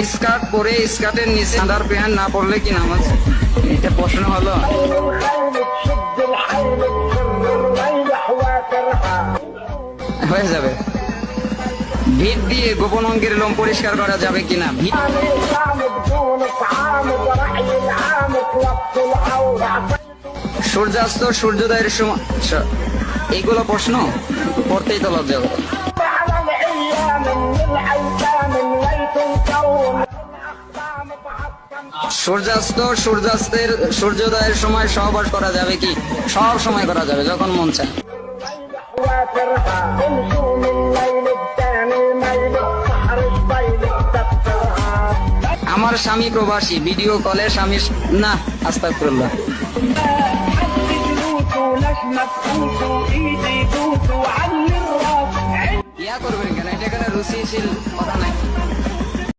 Skirt পরে স্কার্টের নিচে under pant না পরলে কি নামাজ? এটা প্রশ্ন হলো? হয়ে যাবে। ভিত দিয়ে গোপন অঙ্গের লোম পরিষ্কার করা যাবে কিনা? সূর্যাস্ত সূর্যোদয়ের সময়, এইগুলো প্রশ্ন পড়তেই তো লজ্জা হবে। সূর্যাস্ত সূর্যোদয়ের সময় সহবাস করা যাবে কি? সব সময় করা যাবে, যখন মন চায়। আমার স্বামী প্রবাসী, ভিডিও কলে স্বামী না, আস্তাগফিরুল্লাহ। ইয়া করবেন কেন? এটা এখানে রুচিশীল কথা নাই।